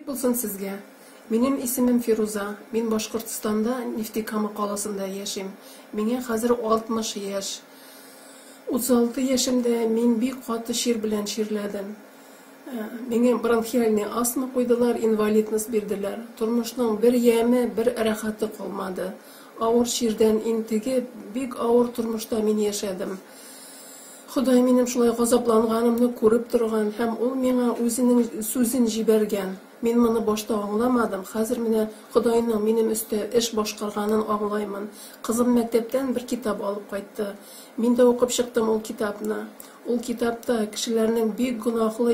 Bulsun sizge. Benim ismim Firuza. Ben Başkortistan'da Neftikama qalasında yaşayım. Mene hazır 60 yaş. 36 yaşımda men bir katı şiir bilen şiirledim. Mene bronxialni asma koydular, invalidnost berdiler. Turmuşның bir yeme, bir rahatı kalmadı. Ağır şiirden intigi, bik ağır turmuşta men yaşadım. Xuday menim şulay gazaplanganımны көріп тұрған, һәм ул миңа үзенең сүзен җибәргән. Мен моны башта аңламадым. Хәзер менә Худайның минем өстә эш башкарганын аңлаймын. Кызым мәктәптән бер китап алып кайтты. Мин дә укып чыктым ул китапны. Ул китапта кешеләрнең бик гөнаһлы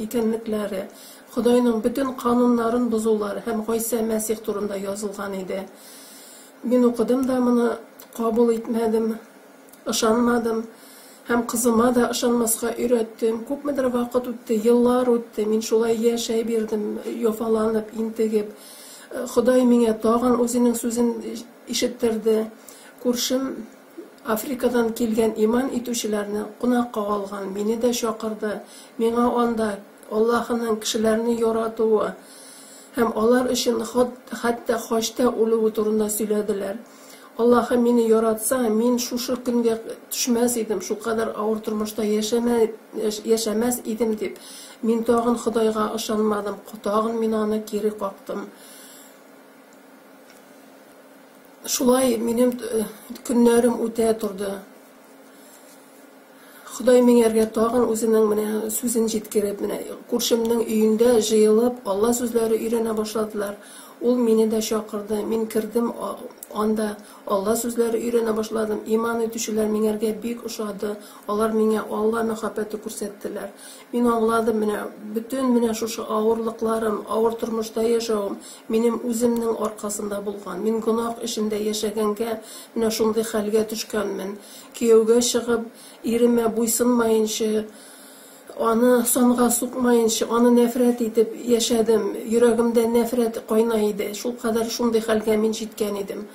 икәнлекләре, Худайның бөтен кануннарын бозулар һәм Гайса Мәсих турында язылган иде. Мин укыдым да моны кабул итмәдем, ышанмадым. Hem kızıma da ышанмаска öğrettim. Күпмедер вакыт үтте, yıllar үтте. Мин шулай яшәй бирдем, яфаланып, интегеп. Худай миңа тагын үзенең сүзен ишеттерде. Күршем Африкадан килгән иман итүчеләрне кунакка алган. Мине дә чакырды. Миңа анда Аллаһның кешеләрне яратуы һәм алар өчен хәтта хаҗда үлү турында сөйләделәр. Allah'ı meni yaratsa, men şuшы künge düşmez idim, şu kadar ağır turmuşta yaşamaz idim dip. Men tağın Xudayga ışanmadım, tağın men onu geri qaktım. Şulay menim günlerim öte turdu. Xuday mengerge tağın özünün sözün jetkirip, күршемнең өйендә җыелып, Allah сүзләре өйрәнә башладылар. Ул мине дә чакырды. Мин кирдем, анда Allah сүзләре өйрәнә башладым. Иман итүчеләр миңәргә бик ошады. Алар миңа Алла мәхәббәте күрсәттеләр. Мин аңладым, бүтән шушы авырлыкларым, авыр тормышта яшәүем минем үземнең аркасында булган. Мин гынах эшендә яшәгәнгә, менә шундый хәлгә төшкәнмен. Кияүгә чыгып, иремә буйсынмаенча, Аны санга сукмаенча, аны нәфрәт итеп яшәдем. Йөрәгемдә нәфрәт кайнай иде. Шул кадәр шундый хәлгә мин җиткән идем.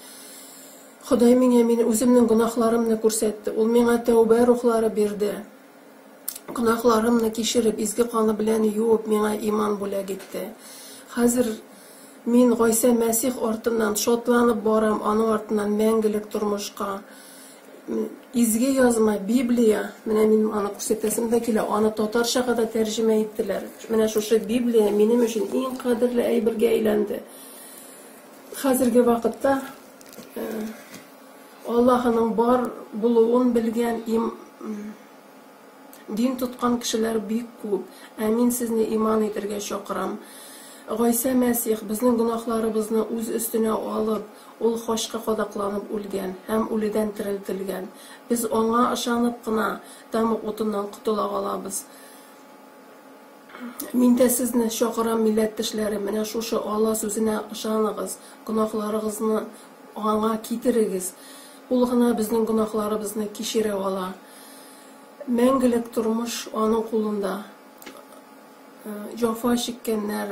Худай миңа үземнең гөнаһларымны күрсәтте. Ул миңа тәүбә рухлары бирде. Гөнаһларымны кичереп, изге каны белән юып, миңа иман бүләк итте. Хәзер мин Гайса Мәсих артыннан шатланып барам, аны артыннан мәңгелек тормышка. İzgi yazma, Bibliya, мен аны күрсәтәсем дә килә, аны татарчага да тәрҗемә иттеләр. Менә шушы Библия минем өчен иң кадерле әйбергә әйләнде. Хәзерге вакытта Аллаһның бар булуын белгән дин тоткан кешеләр бик күп. Мин сезне иман итәргә чакырам. Гайса Мәсих безнең гөнаһларыбызны үз өстенә алып, ул хашка кадакланып үлгән һәм үледән терелтелгән. Без аңа ышанып кына тамак утыннан кутыла алабыз. Мин дә сезне чакырам, милләттәшләрем, менә шушы Алла сүзенә ышаныгыз, гөнаһларыгызны аңа китерегез. Ул гына безнең гөнаһларыбызны кичерә ала. Мәңгелек тормыш аның кулында. Җафа чиккәннәр,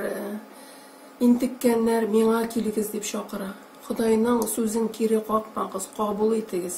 интеккәннәр миңа килегез дип чакыра. Худайның сүзен кире какмагыз, кабул итегез.